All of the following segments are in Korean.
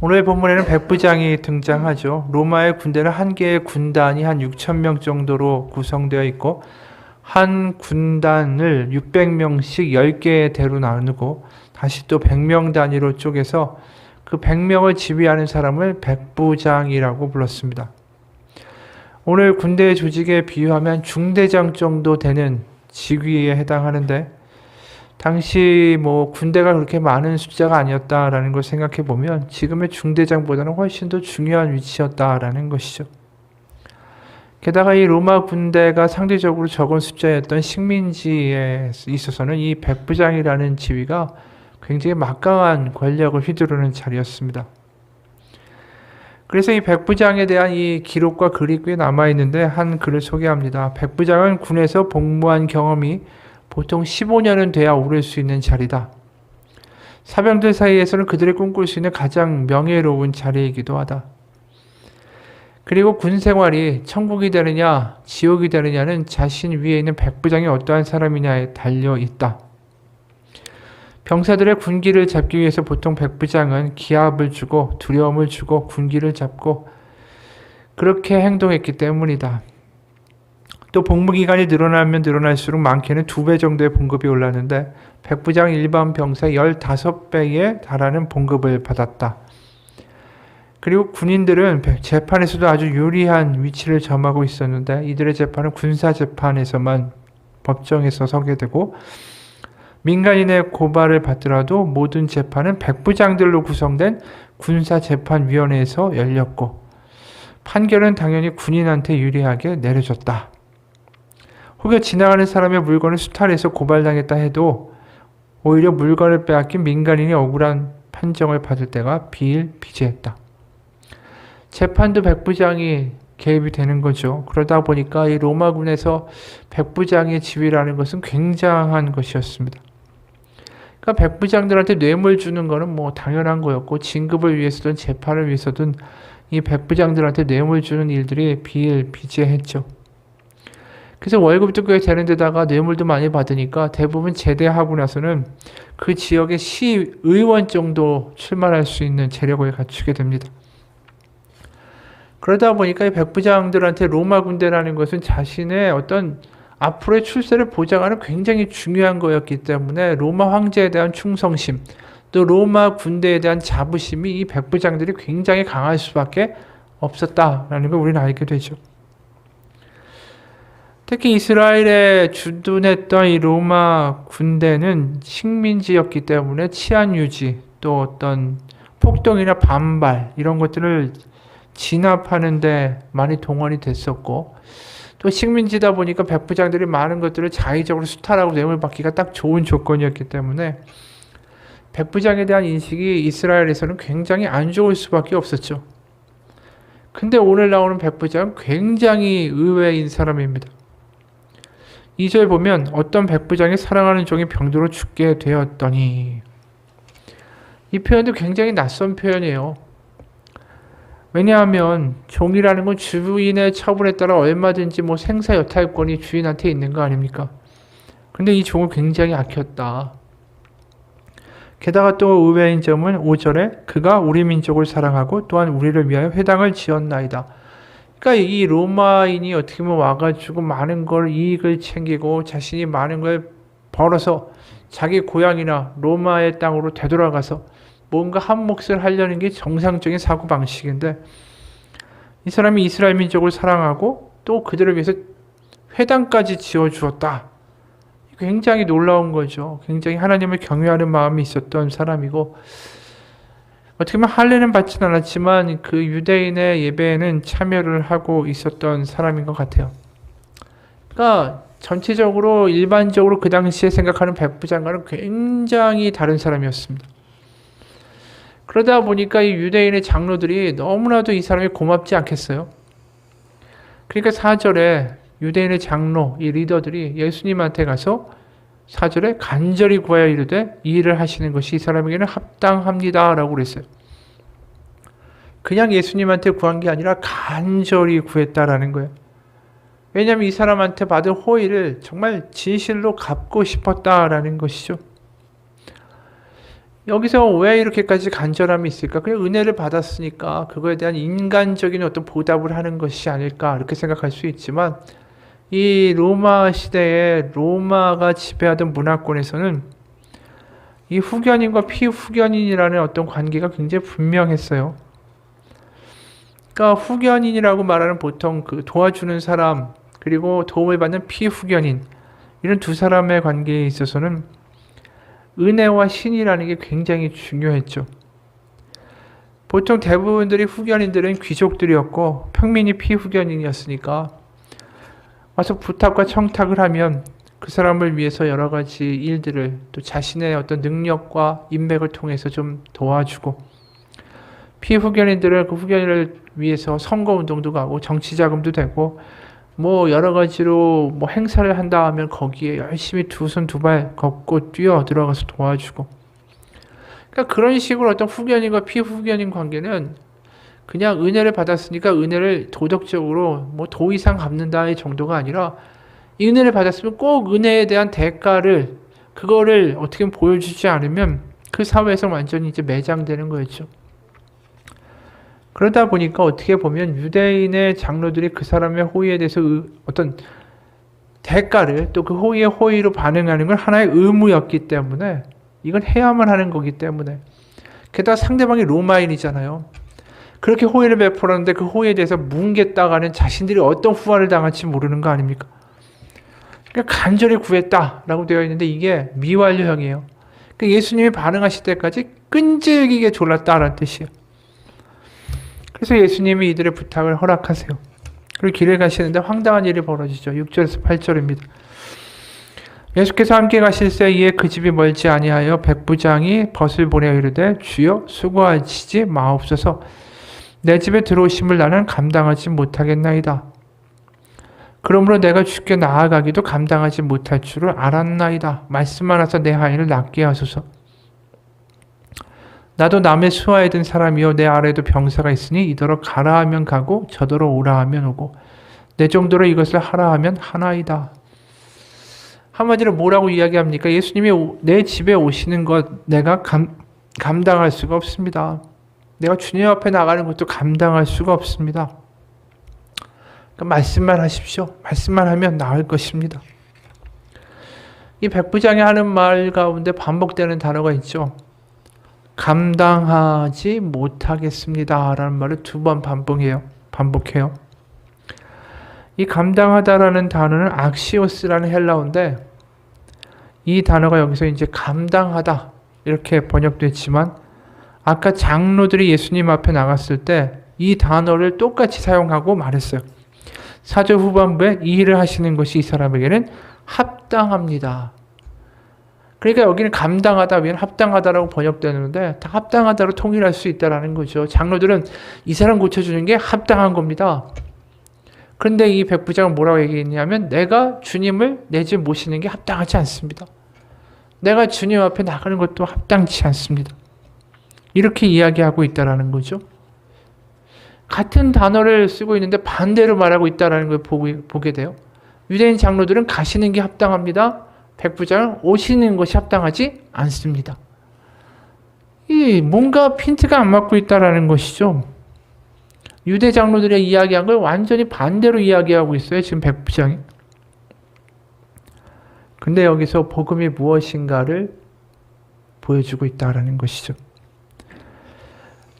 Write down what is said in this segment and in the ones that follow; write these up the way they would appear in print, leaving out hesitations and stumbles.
오늘 본문에는 백부장이 등장하죠. 로마의 군대는 한 개의 군단이 한 6천 명 정도로 구성되어 있고 한 군단을 600명씩 10개의 대로 나누고 다시 또 100명 단위로 쪼개서 그 100명을 지휘하는 사람을 백부장이라고 불렀습니다. 오늘 군대 조직에 비유하면 중대장 정도 되는 직위에 해당하는데 당시 군대가 그렇게 많은 숫자가 아니었다라는 걸 생각해 보면 지금의 중대장보다는 훨씬 더 중요한 위치였다라는 것이죠. 게다가 이 로마 군대가 상대적으로 적은 숫자였던 식민지에 있어서는 이 백부장이라는 지위가 굉장히 막강한 권력을 휘두르는 자리였습니다. 그래서 이 백부장에 대한 이 기록과 글이 꽤 남아있는데 한 글을 소개합니다. 백부장은 군에서 복무한 경험이 보통 15년은 돼야 오를 수 있는 자리다. 사병들 사이에서는 그들이 꿈꿀 수 있는 가장 명예로운 자리이기도 하다. 그리고 군 생활이 천국이 되느냐 지옥이 되느냐는 자신 위에 있는 백부장이 어떠한 사람이냐에 달려 있다. 병사들의 군기를 잡기 위해서 보통 백부장은 기합을 주고 두려움을 주고 군기를 잡고 그렇게 행동했기 때문이다. 또 복무기간이 늘어나면 늘어날수록 많게는 2배 정도의 봉급이 올랐는데 백부장 일반 병사 15배에 달하는 봉급을 받았다. 그리고 군인들은 재판에서도 아주 유리한 위치를 점하고 있었는데 이들의 재판은 군사재판에서만 법정에서 서게 되고 민간인의 고발을 받더라도 모든 재판은 백부장들로 구성된 군사재판위원회에서 열렸고 판결은 당연히 군인한테 유리하게 내려졌다. 혹여 지나가는 사람의 물건을 수탈해서 고발당했다 해도 오히려 물건을 빼앗긴 민간인이 억울한 판정을 받을 때가 비일비재했다. 재판도 백부장이 개입이 되는 거죠. 그러다 보니까 이 로마군에서 백부장의 지위라는 것은 굉장한 것이었습니다. 그러니까 백부장들한테 뇌물 주는 거는 당연한 거였고 진급을 위해서든 재판을 위해서든 이 백부장들한테 뇌물 주는 일들이 비일비재했죠. 그래서 월급도 꽤 되는 데다가 뇌물도 많이 받으니까 대부분 제대하고 나서는 그 지역의 시의원 정도 출마할 수 있는 재력을 갖추게 됩니다. 그러다 보니까 이 백부장들한테 로마 군대라는 것은 자신의 어떤 앞으로의 출세를 보장하는 굉장히 중요한 거였기 때문에 로마 황제에 대한 충성심, 또 로마 군대에 대한 자부심이 이 백부장들이 굉장히 강할 수밖에 없었다라는 걸 우리는 알게 되죠. 특히 이스라엘에 주둔했던 이 로마 군대는 식민지였기 때문에 치안 유지, 또 어떤 폭동이나 반발 이런 것들을 진압하는 데 많이 동원이 됐었고 또 식민지다 보니까 백부장들이 많은 것들을 자의적으로 수탈하고 뇌물 받기가 딱 좋은 조건이었기 때문에 백부장에 대한 인식이 이스라엘에서는 굉장히 안 좋을 수밖에 없었죠. 근데 오늘 나오는 백부장은 굉장히 의외인 사람입니다. 2절 보면 어떤 백부장이 사랑하는 종이 병들어 죽게 되었더니 이 표현도 굉장히 낯선 표현이에요. 왜냐하면 종이라는 건 주인의 처분에 따라 얼마든지 생사여탈권이 주인한테 있는 거 아닙니까? 근데 이 종을 굉장히 아꼈다. 게다가 또 의외인 점은 5절에 그가 우리 민족을 사랑하고 또한 우리를 위하여 회당을 지었나이다. 그러니까 이 로마인이 어떻게 보면 와가지고 많은 걸 이익을 챙기고 자신이 많은 걸 벌어서 자기 고향이나 로마의 땅으로 되돌아가서 뭔가 한 몫을 하려는 게 정상적인 사고방식인데 이 사람이 이스라엘 민족을 사랑하고 또 그들을 위해서 회당까지 지어주었다. 굉장히 놀라운 거죠. 굉장히 하나님을 경외하는 마음이 있었던 사람이고 어떻게 보면 할례는 받지는 않았지만 그 유대인의 예배에는 참여를 하고 있었던 사람인 것 같아요. 그러니까 전체적으로 일반적으로 그 당시에 생각하는 백부장과는 굉장히 다른 사람이었습니다. 그러다 보니까 이 유대인의 장로들이 너무나도 이 사람이 고맙지 않겠어요? 그러니까 4절에 유대인의 장로, 이 리더들이 예수님한테 가서 4절에 간절히 구하여 이르되 이 일을 하시는 것이 이 사람에게는 합당합니다 라고 그랬어요. 그냥 예수님한테 구한 게 아니라 간절히 구했다라는 거예요. 왜냐하면 이 사람한테 받은 호의를 정말 진실로 갚고 싶었다라는 것이죠. 여기서 왜 이렇게까지 간절함이 있을까? 그냥 은혜를 받았으니까 그거에 대한 인간적인 어떤 보답을 하는 것이 아닐까 이렇게 생각할 수 있지만 이 로마 시대에 로마가 지배하던 문화권에서는 이 후견인과 피후견인이라는 어떤 관계가 굉장히 분명했어요. 그러니까 후견인이라고 말하는 보통 그 도와주는 사람 그리고 도움을 받는 피후견인 이런 두 사람의 관계에 있어서는 은혜와 신이라는 게 굉장히 중요했죠. 보통 대부분들이 후견인들은 귀족들이었고 평민이 피후견인이었으니까 와서 부탁과 청탁을 하면 그 사람을 위해서 여러 가지 일들을 또 자신의 어떤 능력과 인맥을 통해서 좀 도와주고 피후견인들은 그 후견인을 위해서 선거운동도 가고 정치자금도 되고 뭐 여러 가지로 뭐 행사를 한다 하면 거기에 열심히 두 손 두 발 걷고 뛰어 들어가서 도와주고 그러니까 그런 식으로 어떤 후견인과 피후견인 관계는 그냥 은혜를 받았으니까 은혜를 도덕적으로 뭐 도 이상 갚는다의 정도가 아니라 이 은혜를 받았으면 꼭 은혜에 대한 대가를 그거를 어떻게 보여주지 않으면 그 사회에서 완전히 이제 매장되는 거였죠. 그러다 보니까 어떻게 보면 유대인의 장로들이 그 사람의 호의에 대해서 어떤 대가를 또 그 호의의 호의로 반응하는 건 하나의 의무였기 때문에 이건 해야만 하는 거기 때문에 게다가 상대방이 로마인이잖아요. 그렇게 호의를 베풀었는데 그 호의에 대해서 뭉개다가는 자신들이 어떤 후환을 당할지 모르는 거 아닙니까? 그러니까 간절히 구했다라고 되어 있는데 이게 미완료형이에요. 그러니까 예수님이 반응하실 때까지 끈질기게 졸랐다라는 뜻이에요. 그래서 예수님이 이들의 부탁을 허락하세요. 그리고 길을 가시는데 황당한 일이 벌어지죠. 6절에서 8절입니다. 예수께서 함께 가실새 이에 그 집이 멀지 아니하여 백부장이 벗을 보내어 이르되 주여 수고하시지 마옵소서 내 집에 들어오심을 나는 감당하지 못하겠나이다. 그러므로 내가 주께 나아가기도 감당하지 못할 줄을 알았나이다. 말씀만 하사 내 아이를 낫게 하소서. 나도 남의 수하에 든 사람이요 내 아래에도 병사가 있으니 이더러 가라 하면 가고 저더러 오라 하면 오고 내 정도로 이것을 하라 하면 하나이다. 한마디로 뭐라고 이야기합니까? 예수님이 내 집에 오시는 것 내가 감당할 수가 없습니다. 내가 주님 앞에 나가는 것도 감당할 수가 없습니다. 그러니까 말씀만 하십시오. 말씀만 하면 나을 것입니다. 이 백부장이 하는 말 가운데 반복되는 단어가 있죠. 감당하지 못하겠습니다. 라는 말을 두 번 반복해요. 이 감당하다라는 단어는 악시오스라는 헬라어인데 이 단어가 여기서 이제 감당하다 이렇게 번역됐지만 아까 장로들이 예수님 앞에 나갔을 때 이 단어를 똑같이 사용하고 말했어요. 4절 후반부에 이 일을 하시는 것이 이 사람에게는 합당합니다. 그러니까 여기는 감당하다 위에는 합당하다라고 번역되는데 다 합당하다로 통일할 수 있다라는 거죠. 장로들은 이 사람 고쳐주는 게 합당한 겁니다. 그런데 이 백부장은 뭐라고 얘기했냐면 내가 주님을 내 집 모시는 게 합당하지 않습니다. 내가 주님 앞에 나가는 것도 합당치 않습니다. 이렇게 이야기하고 있다라는 거죠. 같은 단어를 쓰고 있는데 반대로 말하고 있다라는 걸 보게 돼요. 유대인 장로들은 가시는 게 합당합니다. 백부장은 오시는 것이 합당하지 않습니다. 이 뭔가 핀트가 안 맞고 있다라는 것이죠. 유대 장로들의 이야기한 걸 완전히 반대로 이야기하고 있어요. 지금 백부장이. 근데 여기서 복음이 무엇인가를 보여주고 있다라는 것이죠.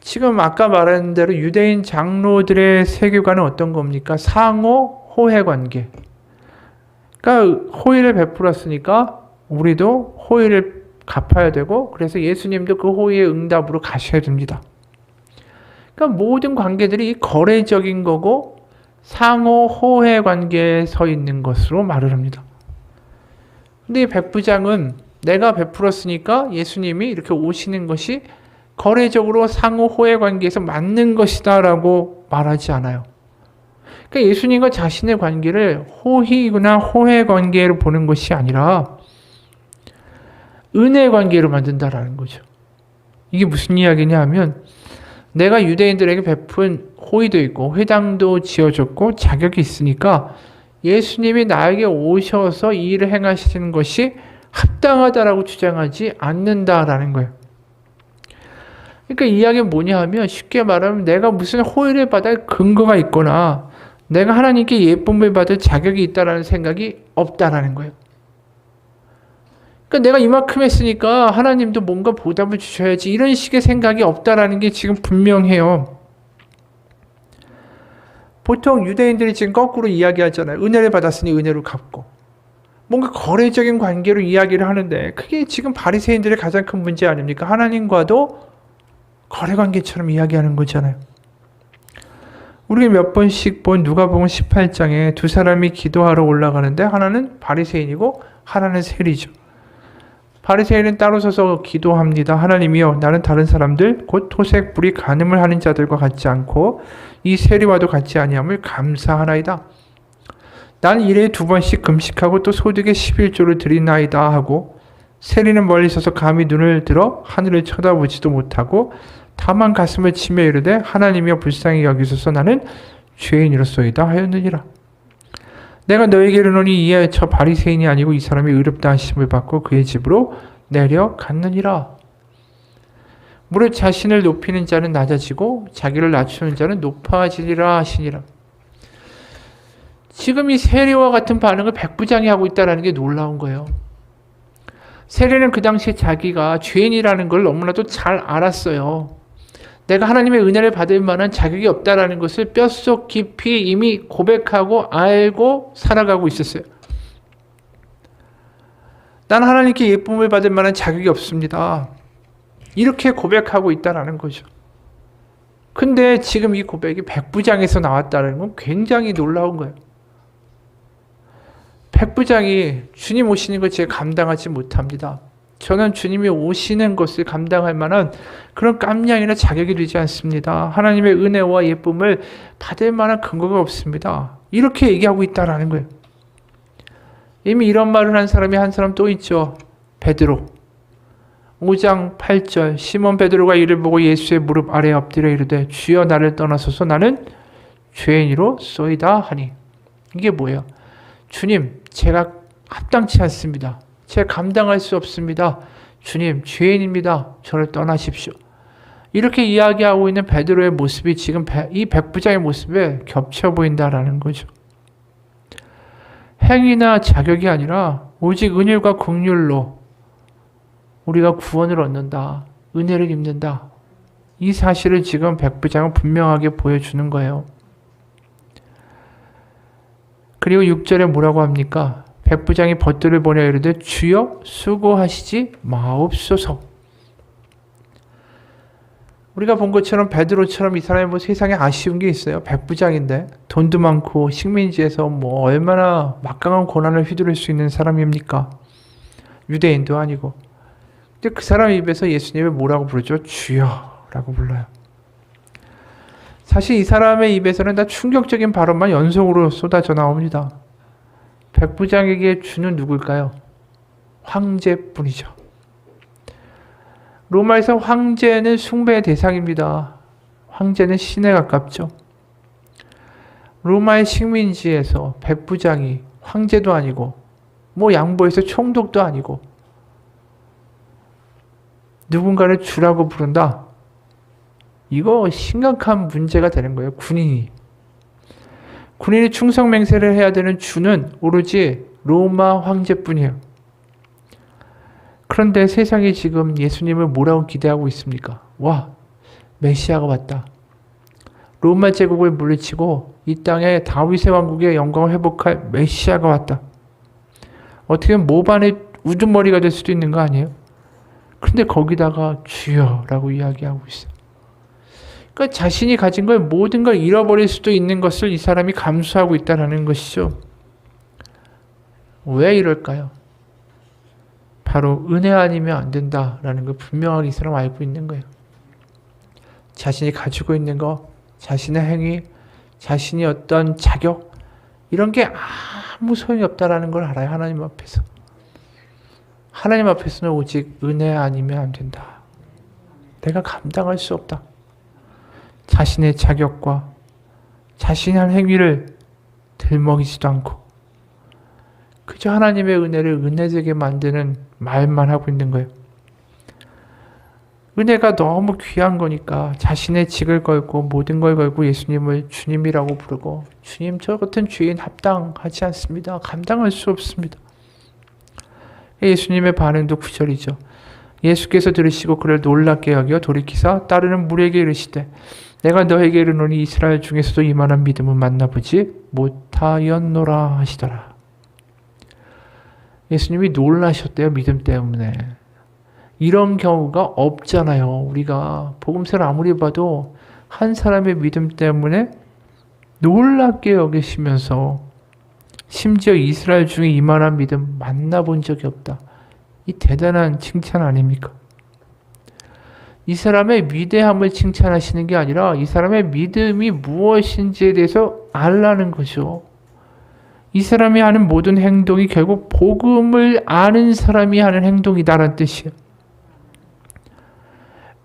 지금 아까 말한 대로 유대인 장로들의 세계관은 어떤 겁니까? 상호 호혜 관계. 그러니까 호의를 베풀었으니까 우리도 호의를 갚아야 되고 그래서 예수님도 그 호의의 응답으로 가셔야 됩니다. 그러니까 모든 관계들이 거래적인 거고 상호 호혜 관계에 서 있는 것으로 말을 합니다. 근데 이 백부장은 내가 베풀었으니까 예수님이 이렇게 오시는 것이 거래적으로 상호 호혜 관계에서 맞는 것이다 라고 말하지 않아요. 그러니까 예수님과 자신의 관계를 호의나 호혜 관계로 보는 것이 아니라 은혜 관계로 만든다라는 거죠. 이게 무슨 이야기냐 하면 내가 유대인들에게 베푼 호의도 있고 회당도 지어줬고 자격이 있으니까 예수님이 나에게 오셔서 이 일을 행하시는 것이 합당하다라고 주장하지 않는다라는 거예요. 그러니까 이 이야기는 뭐냐 하면 쉽게 말하면 내가 무슨 호의를 받을 근거가 있거나 내가 하나님께 예쁨을 받을 자격이 있다라는 생각이 없다라는 거예요. 그러니까 내가 이만큼 했으니까 하나님도 뭔가 보답을 주셔야지 이런 식의 생각이 없다라는 게 지금 분명해요. 보통 유대인들이 지금 거꾸로 이야기하잖아요. 은혜를 받았으니 은혜로 갚고. 뭔가 거래적인 관계로 이야기를 하는데 그게 지금 바리새인들의 가장 큰 문제 아닙니까? 하나님과도 거래관계처럼 이야기하는 거잖아요. 우리가 몇 번씩 본 누가복음 18장에 두 사람이 기도하러 올라가는데 하나는 바리새인이고 하나는 세리죠. 바리새인은 따로 서서 기도합니다. 하나님이여, 나는 다른 사람들 곧 토색 불이 간음을 하는 자들과 같지 않고 이 세리와도 같지 아니함을 감사하나이다. 난 일에 2번씩 금식하고 또 소득의 11조를 드리나이다 하고, 세리는 멀리 서서 감히 눈을 들어 하늘을 쳐다보지도 못하고 다만 가슴을 치며 이르되 하나님이여 불쌍히 여기소서 나는 죄인이로소이다 하였느니라. 내가 너에게 이르노니 이에 저 바리새인이 아니고 이 사람이 의롭다 하심을 받고 그의 집으로 내려갔느니라. 무릇 자신을 높이는 자는 낮아지고 자기를 낮추는 자는 높아지리라 하시니라. 지금 이 세리와 같은 반응을 백부장이 하고 있다는 게 놀라운 거예요. 세리는 그 당시에 자기가 죄인이라는 걸 너무나도 잘 알았어요. 내가 하나님의 은혜를 받을 만한 자격이 없다라는 것을 뼛속 깊이 이미 고백하고 알고 살아가고 있었어요. 난 하나님께 예쁨을 받을 만한 자격이 없습니다. 이렇게 고백하고 있다라는 거죠. 근데 지금 이 고백이 백부장에서 나왔다는 건 굉장히 놀라운 거예요. 백부장이 주님 오시는 걸 제가 감당하지 못합니다. 저는 주님이 오시는 것을 감당할 만한 그런 깜냥이나 자격이 되지 않습니다. 하나님의 은혜와 예쁨을 받을 만한 근거가 없습니다. 이렇게 얘기하고 있다라는 거예요. 이미 이런 말을 한 사람이 한 사람 또 있죠. 베드로. 5장 8절 시몬 베드로가 이를 보고 예수의 무릎 아래에 엎드려 이르되 주여 나를 떠나소서 나는 죄인이로소이다 하니. 이게 뭐예요? 주님, 제가 합당치 않습니다. 제가 감당할 수 없습니다. 주님, 죄인입니다. 저를 떠나십시오. 이렇게 이야기하고 있는 베드로의 모습이 지금 이 백부장의 모습에 겹쳐 보인다라는 거죠. 행위나 자격이 아니라 오직 은혜와 긍휼로 우리가 구원을 얻는다. 은혜를 입는다. 이 사실을 지금 백부장은 분명하게 보여주는 거예요. 그리고 6절에 뭐라고 합니까? 백부장이 벗들을 보내 이르되 주여 수고하시지 마옵소서. 우리가 본 것처럼 베드로처럼 이 사람이 뭐 세상에 아쉬운 게 있어요. 백부장인데 돈도 많고 식민지에서 뭐 얼마나 막강한 고난을 휘두를 수 있는 사람입니까? 유대인도 아니고. 근데 그 사람 입에서 예수님을 뭐라고 부르죠? 주여라고 불러요. 사실 이 사람의 입에서는 다 충격적인 발언만 연속으로 쏟아져 나옵니다. 백부장에게 주는 누굴까요? 황제뿐이죠. 로마에서 황제는 숭배의 대상입니다. 황제는 신에 가깝죠. 로마의 식민지에서 백부장이 황제도 아니고 뭐 양보해서 총독도 아니고 누군가를 주라고 부른다. 이거 심각한 문제가 되는 거예요. 군인이 충성 맹세를 해야 되는 주는 오로지 로마 황제뿐이에요. 그런데 세상이 지금 예수님을 뭐라고 기대하고 있습니까? 와, 메시아가 왔다. 로마 제국을 물리치고 이 땅에 다윗의 왕국의 영광을 회복할 메시아가 왔다. 어떻게 보면 모반의 우두머리가 될 수도 있는 거 아니에요? 그런데 거기다가 주여라고 이야기하고 있어요. 그러니까 자신이 가진 걸 모든 걸 잃어버릴 수도 있는 것을 이 사람이 감수하고 있다는 것이죠. 왜 이럴까요? 바로 은혜 아니면 안 된다라는 걸 분명하게 이 사람 알고 있는 거예요. 자신이 가지고 있는 거, 자신의 행위, 자신이 어떤 자격 이런 게 아무 소용이 없다라는 걸 알아요. 하나님 앞에서. 하나님 앞에서는 오직 은혜 아니면 안 된다. 내가 감당할 수 없다. 자신의 자격과 자신의 한 행위를 들먹이지도 않고 그저 하나님의 은혜를 은혜되게 만드는 말만 하고 있는 거예요. 은혜가 너무 귀한 거니까 자신의 직을 걸고 모든 걸 걸고 예수님을 주님이라고 부르고 주님 저 같은 죄인 합당하지 않습니다. 감당할 수 없습니다. 예수님의 반응도 구절이죠. 예수께서 들으시고 그를 놀랍게 여겨 돌이키사 따르는 무리에게 이르시되 내가 너에게 이르노니 이스라엘 중에서도 이만한 믿음은 만나보지 못하였노라 하시더라. 예수님이 놀라셨대요. 믿음 때문에. 이런 경우가 없잖아요. 우리가 복음서를 아무리 봐도 한 사람의 믿음 때문에 놀랍게 여기시면서 심지어 이스라엘 중에 이만한 믿음 만나본 적이 없다. 이 대단한 칭찬 아닙니까? 이 사람의 위대함을 칭찬하시는 게 아니라 이 사람의 믿음이 무엇인지에 대해서 알라는 거죠. 이 사람이 하는 모든 행동이 결국 복음을 아는 사람이 하는 행동이다라는 뜻이에요.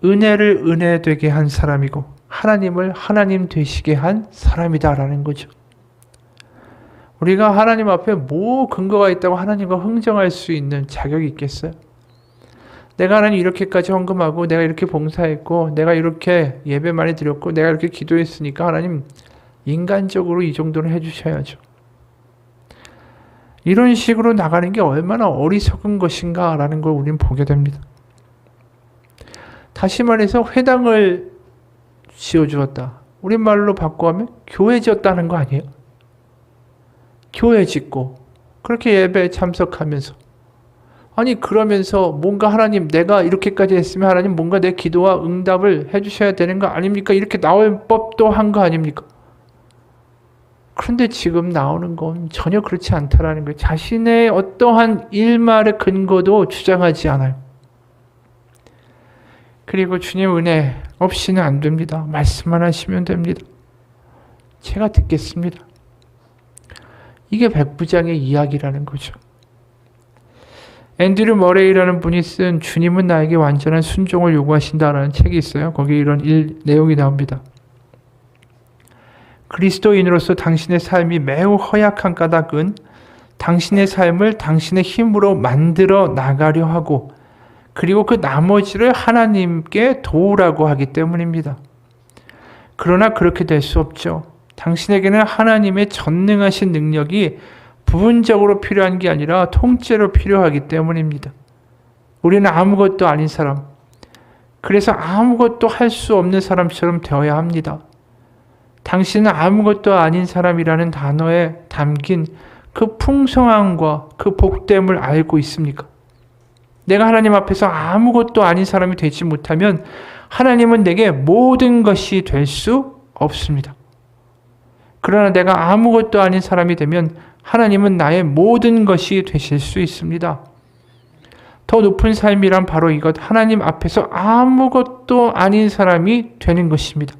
은혜를 은혜 되게 한 사람이고 하나님을 하나님 되시게 한 사람이다라는 거죠. 우리가 하나님 앞에 뭐 근거가 있다고 하나님과 흥정할 수 있는 자격이 있겠어요? 내가 하나님 이렇게까지 헌금하고 내가 이렇게 봉사했고 내가 이렇게 예배 많이 드렸고 내가 이렇게 기도했으니까 하나님 인간적으로 이 정도는 해주셔야죠. 이런 식으로 나가는 게 얼마나 어리석은 것인가라는 걸 우리는 보게 됩니다. 다시 말해서 회당을 지어주었다. 우리말로 바꿔하면 교회 지었다는 거 아니에요? 교회 짓고 그렇게 예배에 참석하면서 아니 그러면서 뭔가 하나님 내가 이렇게까지 했으면 하나님 뭔가 내 기도와 응답을 해주셔야 되는 거 아닙니까? 이렇게 나올 법도 한 거 아닙니까? 그런데 지금 나오는 건 전혀 그렇지 않다라는 거예요. 자신의 어떠한 일말의 근거도 주장하지 않아요. 그리고 주님 은혜 없이는 안 됩니다. 말씀만 하시면 됩니다. 제가 듣겠습니다. 이게 백부장의 이야기라는 거죠. 앤드류 머레이라는 분이 쓴 주님은 나에게 완전한 순종을 요구하신다라는 책이 있어요. 거기에 이런 내용이 나옵니다. 그리스도인으로서 당신의 삶이 매우 허약한 까닭은 당신의 삶을 당신의 힘으로 만들어 나가려 하고 그리고 그 나머지를 하나님께 도우라고 하기 때문입니다. 그러나 그렇게 될 수 없죠. 당신에게는 하나님의 전능하신 능력이 부분적으로 필요한 게 아니라 통째로 필요하기 때문입니다. 우리는 아무것도 아닌 사람, 그래서 아무것도 할 수 없는 사람처럼 되어야 합니다. 당신은 아무것도 아닌 사람이라는 단어에 담긴 그 풍성함과 그 복됨을 알고 있습니까? 내가 하나님 앞에서 아무것도 아닌 사람이 되지 못하면 하나님은 내게 모든 것이 될 수 없습니다. 그러나 내가 아무것도 아닌 사람이 되면 하나님은 나의 모든 것이 되실 수 있습니다. 더 높은 삶이란 바로 이것, 하나님 앞에서 아무것도 아닌 사람이 되는 것입니다.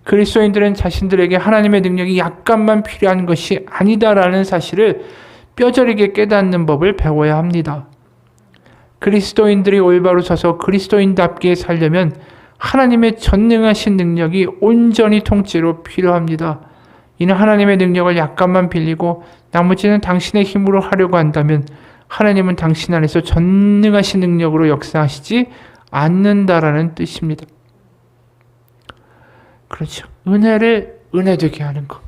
그리스도인들은 자신들에게 하나님의 능력이 약간만 필요한 것이 아니다라는 사실을 뼈저리게 깨닫는 법을 배워야 합니다. 그리스도인들이 올바로 서서 그리스도인답게 살려면 하나님의 전능하신 능력이 온전히 통째로 필요합니다. 이는 하나님의 능력을 약간만 빌리고 나머지는 당신의 힘으로 하려고 한다면 하나님은 당신 안에서 전능하신 능력으로 역사하시지 않는다라는 뜻입니다. 그렇죠. 은혜를 은혜되게 하는 것.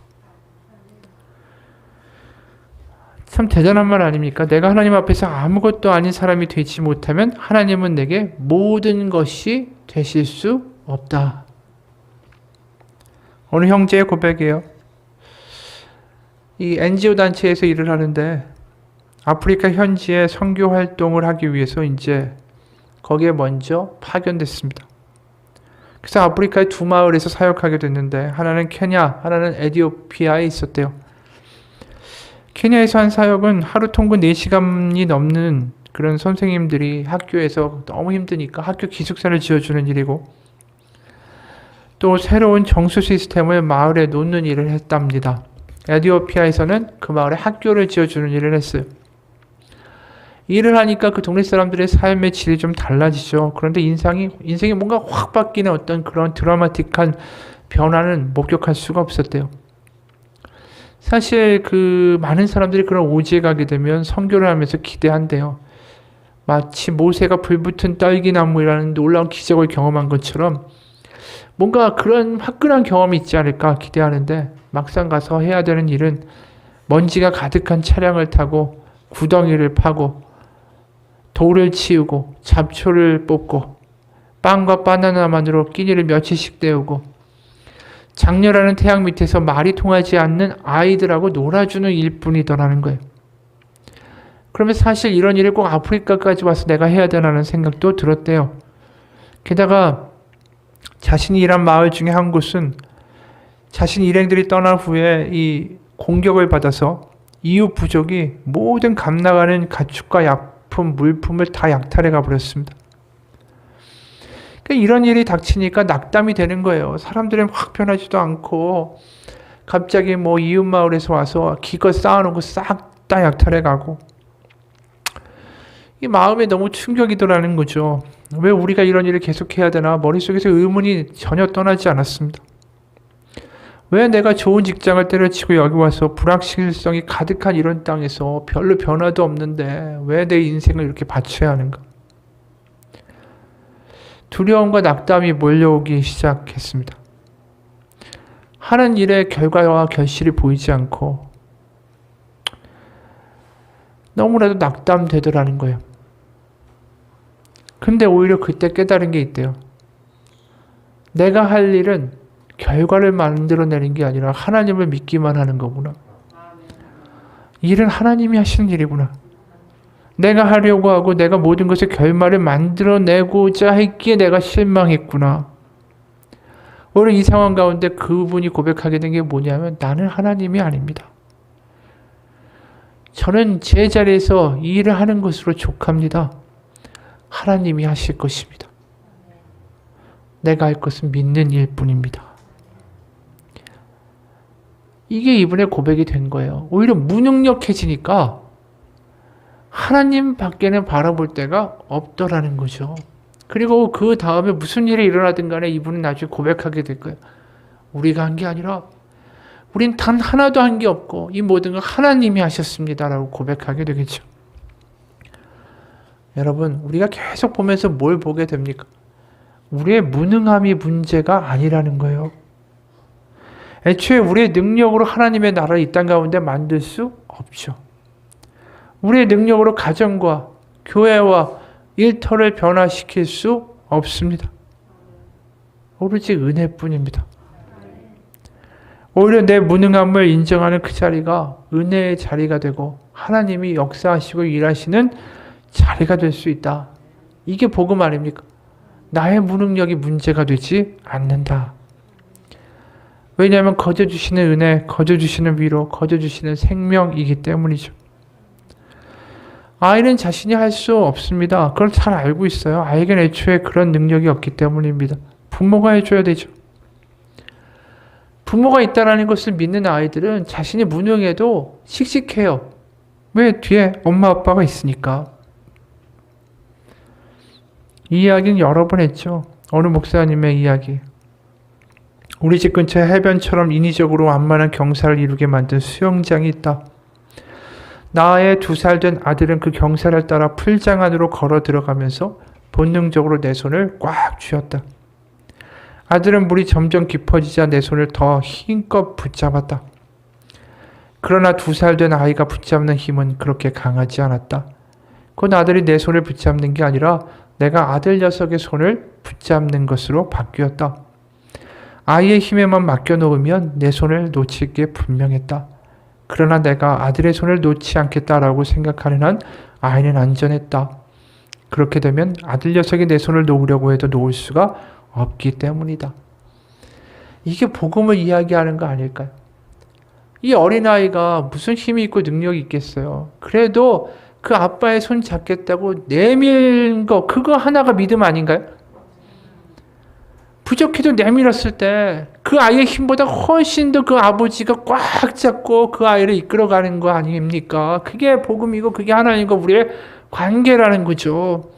참 대단한 말 아닙니까? 내가 하나님 앞에서 아무것도 아닌 사람이 되지 못하면 하나님은 내게 모든 것이 되실 수 없다. 어느 형제의 고백이에요. 이 NGO 단체에서 일을 하는데 아프리카 현지에 선교 활동을 하기 위해서 이제 거기에 먼저 파견됐습니다. 그래서 아프리카의 두 마을에서 사역하게 됐는데 하나는 케냐, 하나는 에티오피아에 있었대요. 케냐에서 한 사역은 하루 통근 4시간이 넘는 그런 선생님들이 학교에서 너무 힘드니까 학교 기숙사를 지어주는 일이고 또 새로운 정수 시스템을 마을에 놓는 일을 했답니다. 에티오피아에서는 그 마을에 학교를 지어주는 일을 했어요. 일을 하니까 그 동네 사람들의 삶의 질이 좀 달라지죠. 그런데 인생이 뭔가 확 바뀌는 어떤 그런 드라마틱한 변화는 목격할 수가 없었대요. 사실 그 많은 사람들이 그런 오지에 가게 되면 선교를 하면서 기대한대요. 마치 모세가 불붙은 딸기나무라는 놀라운 기적을 경험한 것처럼 뭔가 그런 화끈한 경험이 있지 않을까 기대하는데 막상 가서 해야 되는 일은 먼지가 가득한 차량을 타고 구덩이를 파고 돌을 치우고 잡초를 뽑고 빵과 바나나만으로 끼니를 며칠씩 때우고 장렬하는 태양 밑에서 말이 통하지 않는 아이들하고 놀아주는 일뿐이더라는 거예요. 그러면 사실 이런 일을 꼭 아프리카까지 와서 내가 해야 되나는 생각도 들었대요. 게다가 자신이 일한 마을 중에 한 곳은 자신 일행들이 떠난 후에 이 공격을 받아서 이웃 부족이 모든 값나가는 가축과 약품, 물품을 다 약탈해 가버렸습니다. 그러니까 이런 일이 닥치니까 낙담이 되는 거예요. 사람들은 확 변하지도 않고 갑자기 뭐 이웃 마을에서 와서 기껏 쌓아놓은 거 싹 다 약탈해 가고 이 마음에 너무 충격이더라는 거죠. 왜 우리가 이런 일을 계속해야 되나 머릿속에서 의문이 전혀 떠나지 않았습니다. 왜 내가 좋은 직장을 때려치고 여기 와서 불확실성이 가득한 이런 땅에서 별로 변화도 없는데 왜 내 인생을 이렇게 바쳐야 하는가? 두려움과 낙담이 몰려오기 시작했습니다. 하는 일의 결과와 결실이 보이지 않고 너무나도 낙담되더라는 거예요. 근데 오히려 그때 깨달은 게 있대요. 내가 할 일은 결과를 만들어내는 게 아니라 하나님을 믿기만 하는 거구나. 일은 하나님이 하시는 일이구나. 내가 하려고 하고 내가 모든 것의 결말을 만들어내고자 했기에 내가 실망했구나. 오늘 이 상황 가운데 그분이 고백하게 된 게 뭐냐면 나는 하나님이 아닙니다. 저는 제 자리에서 이 일을 하는 것으로 족합니다. 하나님이 하실 것입니다. 내가 할 것은 믿는 일뿐입니다. 이게 이분의 고백이 된 거예요. 오히려 무능력해지니까 하나님 밖에는 바라볼 데가 없더라는 거죠. 그리고 그 다음에 무슨 일이 일어나든 간에 이분은 나중에 고백하게 될 거예요. 우리가 한 게 아니라 우린 단 하나도 한 게 없고 이 모든 걸 하나님이 하셨습니다. 라고 고백하게 되겠죠. 여러분, 우리가 계속 보면서 뭘 보게 됩니까? 우리의 무능함이 문제가 아니라는 거예요. 애초에 우리의 능력으로 하나님의 나라를 이 땅 가운데 만들 수 없죠. 우리의 능력으로 가정과 교회와 일터를 변화시킬 수 없습니다. 오로지 은혜뿐입니다. 오히려 내 무능함을 인정하는 그 자리가 은혜의 자리가 되고 하나님이 역사하시고 일하시는 자리가 될 수 있다. 이게 복음 아닙니까? 나의 무능력이 문제가 되지 않는다. 왜냐하면 거저주시는 은혜, 거저주시는 위로, 거저주시는 생명이기 때문이죠. 아이는 자신이 할 수 없습니다. 그걸 잘 알고 있어요. 아이에게는 애초에 그런 능력이 없기 때문입니다. 부모가 해줘야 되죠. 부모가 있다는 것을 믿는 아이들은 자신이 무능해도 씩씩해요. 왜? 뒤에 엄마 아빠가 있으니까. 이 이야기는 여러 번 했죠. 어느 목사님의 이야기. 우리 집 근처에 해변처럼 인위적으로 완만한 경사를 이루게 만든 수영장이 있다. 나의 2살 된 아들은 그 경사를 따라 풀장 안으로 걸어 들어가면서 본능적으로 내 손을 꽉 쥐었다. 아들은 물이 점점 깊어지자 내 손을 더 힘껏 붙잡았다. 그러나 2살 된 아이가 붙잡는 힘은 그렇게 강하지 않았다. 곧 아들이 내 손을 붙잡는 게 아니라 내가 아들 녀석의 손을 붙잡는 것으로 바뀌었다. 아이의 힘에만 맡겨놓으면 내 손을 놓칠 게 분명했다. 그러나 내가 아들의 손을 놓지 않겠다라고 생각하는 한 아이는 안전했다. 그렇게 되면 아들 녀석이 내 손을 놓으려고 해도 놓을 수가 없기 때문이다. 이게 복음을 이야기하는 거 아닐까요? 이 어린아이가 무슨 힘이 있고 능력이 있겠어요. 그래도 그 아빠의 손 잡겠다고 내밀 거 그거 하나가 믿음 아닌가요? 부족해도 내밀었을 때 그 아이의 힘보다 훨씬 더 그 아버지가 꽉 잡고 그 아이를 이끌어가는 거 아닙니까? 그게 복음이고 그게 하나님과 우리의 관계라는 거죠.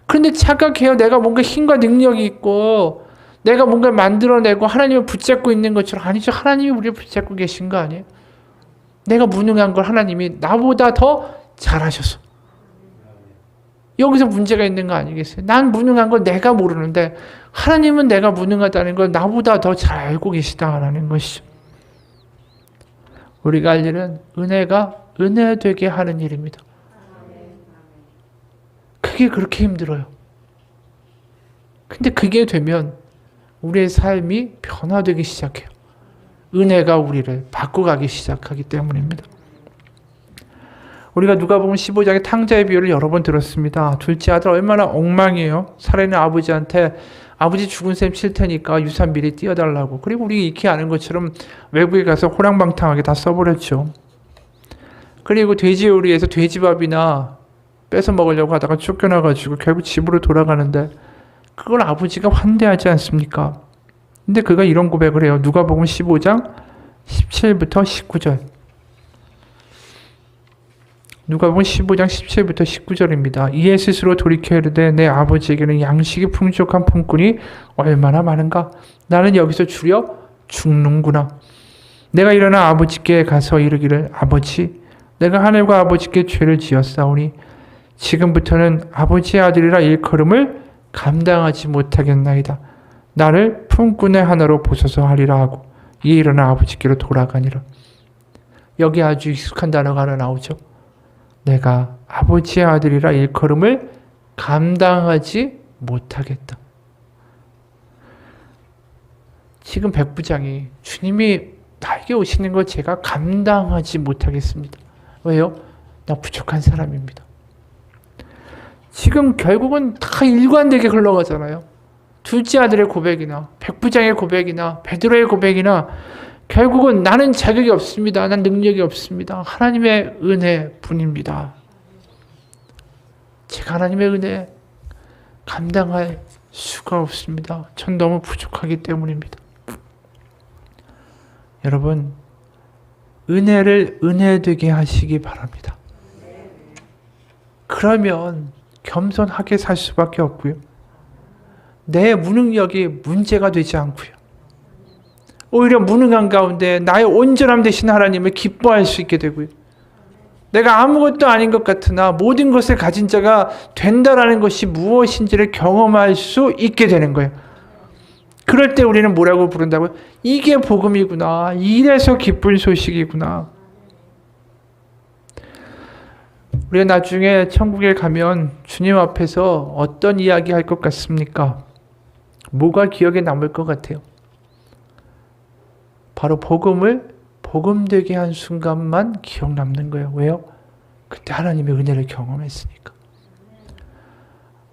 그런데 착각해요. 내가 뭔가 힘과 능력이 있고 내가 뭔가 만들어내고 하나님을 붙잡고 있는 것처럼. 아니죠. 하나님이 우리를 붙잡고 계신 거 아니에요? 내가 무능한 걸 하나님이 나보다 더 잘하셔서 여기서 문제가 있는 거 아니겠어요? 난 무능한 걸 내가 모르는데 하나님은 내가 무능하다는 걸 나보다 더 잘 알고 계시다라는 것이죠. 우리가 할 일은 은혜가 은혜되게 하는 일입니다. 그게 그렇게 힘들어요. 근데 그게 되면 우리의 삶이 변화되기 시작해요. 은혜가 우리를 바꿔가기 시작하기 때문입니다. 우리가 누가복음 15장의 탕자의 비유를 여러 번 들었습니다. 둘째 아들 얼마나 엉망이에요. 살아있는 아버지한테 아버지 죽은 셈 칠 테니까 유산 미리 띄워달라고. 그리고 우리 익히 아는 것처럼 외국에 가서 호랑방탕하게 다 써버렸죠. 그리고 돼지 요리에서 돼지밥이나 뺏어 먹으려고 하다가 쫓겨나가지고 결국 집으로 돌아가는데 그걸 아버지가 환대하지 않습니까? 근데 그가 이런 고백을 해요. 누가복음 15장 17부터 19절. 누가복음 15장 17부터 19절입니다. 이에 스스로 돌이켜 이르되 내 아버지에게는 양식이 풍족한 품꾼이 얼마나 많은가? 나는 여기서 주려 죽는구나. 내가 일어나 아버지께 가서 이르기를 아버지 내가 하늘과 아버지께 죄를 지었사오니 지금부터는 아버지의 아들이라 일컬음을 감당하지 못하겠나이다. 나를 품꾼의 하나로 보소서 하리라 하고 이에 일어나 아버지께로 돌아가니라. 여기 아주 익숙한 단어가 하나 나오죠. 내가 아버지의 아들이라 일컬음을 감당하지 못하겠다. 지금 백부장이 주님이 나에게 오시는 걸 제가 감당하지 못하겠습니다. 왜요? 나 부족한 사람입니다. 지금 결국은 다 일관되게 흘러가잖아요. 둘째 아들의 고백이나 백부장의 고백이나 베드로의 고백이나 결국은 나는 자격이 없습니다. 난 능력이 없습니다. 하나님의 은혜뿐입니다. 제가 하나님의 은혜 감당할 수가 없습니다. 전 너무 부족하기 때문입니다. 여러분, 은혜를 은혜되게 하시기 바랍니다. 그러면 겸손하게 살 수밖에 없고요. 내 무능력이 문제가 되지 않고요. 오히려 무능한 가운데 나의 온전함 되신 하나님을 기뻐할 수 있게 되고요. 내가 아무것도 아닌 것 같으나 모든 것을 가진 자가 된다라는 것이 무엇인지를 경험할 수 있게 되는 거예요. 그럴 때 우리는 뭐라고 부른다고요? 이게 복음이구나. 이래서 기쁜 소식이구나. 우리가 나중에 천국에 가면 주님 앞에서 어떤 이야기 할 것 같습니까? 뭐가 기억에 남을 것 같아요? 바로 복음을 복음되게 한 순간만 기억 남는 거예요. 왜요? 그때 하나님의 은혜를 경험했으니까.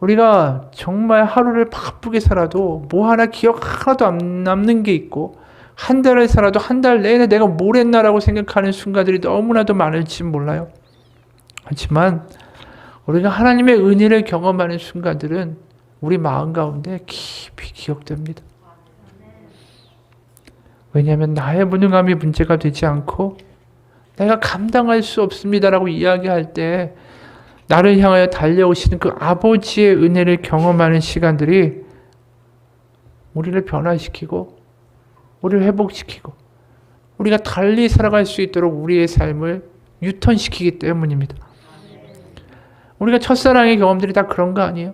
우리가 정말 하루를 바쁘게 살아도 뭐 하나 기억 하나도 안 남는 게 있고 한 달을 살아도 한 달 내내 내가 뭘 했나라고 생각하는 순간들이 너무나도 많을지 몰라요. 하지만 우리가 하나님의 은혜를 경험하는 순간들은 우리 마음 가운데 깊이 기억됩니다. 왜냐하면 나의 무능함이 문제가 되지 않고 내가 감당할 수 없습니다라고 이야기할 때 나를 향하여 달려오시는 그 아버지의 은혜를 경험하는 시간들이 우리를 변화시키고 우리를 회복시키고 우리가 달리 살아갈 수 있도록 우리의 삶을 유턴시키기 때문입니다. 우리가 첫사랑의 경험들이 다 그런 거 아니에요?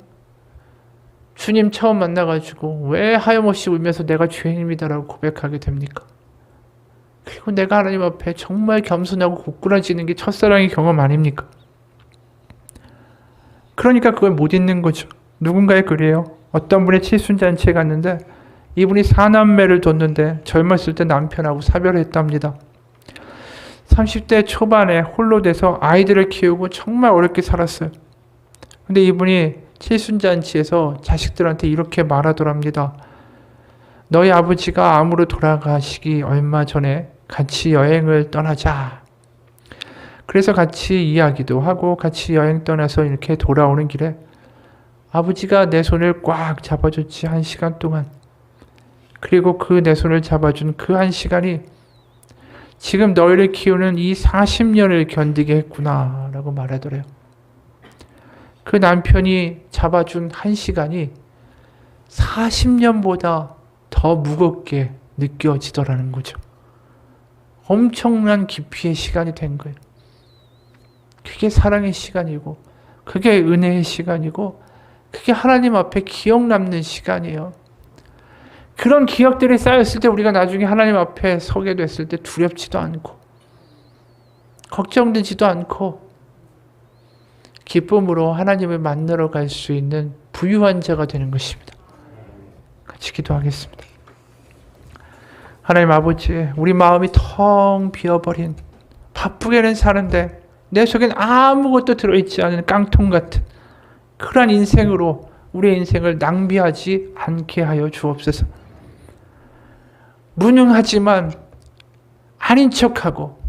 주님 처음 만나가지고 왜 하염없이 울면서 내가 죄인입니다라고 고백하게 됩니까? 그리고 내가 하나님 앞에 정말 겸손하고 고꾸라지는 게 첫사랑의 경험 아닙니까? 그러니까 그걸 못 잊는 거죠. 누군가의 글이에요. 어떤 분의 칠순잔치에 갔는데 이분이 4남매를 뒀는데 젊었을 때 남편하고 사별했답니다. 30대 초반에 홀로 돼서 아이들을 키우고 정말 어렵게 살았어요. 근데 이분이 칠순잔치에서 자식들한테 이렇게 말하더랍니다. 너희 아버지가 암으로 돌아가시기 얼마 전에 같이 여행을 떠나자. 그래서 같이 이야기도 하고 같이 여행 떠나서 이렇게 돌아오는 길에 아버지가 내 손을 꽉 잡아줬지 1시간 동안. 그리고 그 내 손을 잡아준 그 1시간이 지금 너희를 키우는 이 40년을 견디게 했구나 라고 말하더래요. 그 남편이 잡아준 1시간이 40년보다 더 무겁게 느껴지더라는 거죠. 엄청난 깊이의 시간이 된 거예요. 그게 사랑의 시간이고 그게 은혜의 시간이고 그게 하나님 앞에 기억 남는 시간이에요. 그런 기억들이 쌓였을 때 우리가 나중에 하나님 앞에 서게 됐을 때 두렵지도 않고 걱정되지도 않고 기쁨으로 하나님을 만나러 갈 수 있는 부유한 자가 되는 것입니다. 같이 기도하겠습니다. 하나님 아버지, 우리 마음이 텅 비어버린, 바쁘게는 사는데 내 속엔 아무것도 들어있지 않은 깡통 같은 그러한 인생으로 우리의 인생을 낭비하지 않게 하여 주옵소서. 무능하지만 아닌 척하고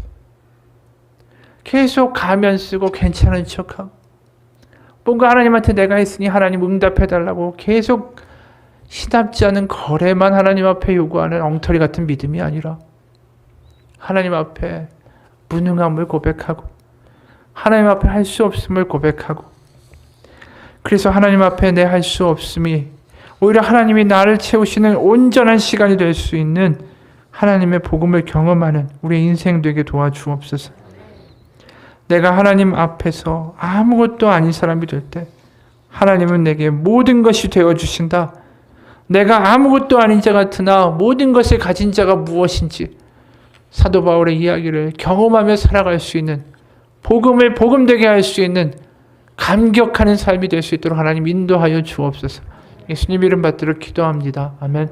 계속 가면 쓰고 괜찮은 척하고 뭔가 하나님한테 내가 했으니 하나님 응답해달라고 계속 시답지 않은 거래만 하나님 앞에 요구하는 엉터리 같은 믿음이 아니라 하나님 앞에 무능함을 고백하고 하나님 앞에 할 수 없음을 고백하고 그래서 하나님 앞에 내 할 수 없음이 오히려 하나님이 나를 채우시는 온전한 시간이 될 수 있는 하나님의 복음을 경험하는 우리의 인생 되게 도와주옵소서. 내가 하나님 앞에서 아무것도 아닌 사람이 될 때 하나님은 내게 모든 것이 되어주신다. 내가 아무것도 아닌 자 같으나 모든 것을 가진 자가 무엇인지 사도 바울의 이야기를 경험하며 살아갈 수 있는 복음을 복음되게 할 수 있는 감격하는 삶이 될 수 있도록 하나님 인도하여 주옵소서. 예수님 이름 받들어 기도합니다. 아멘.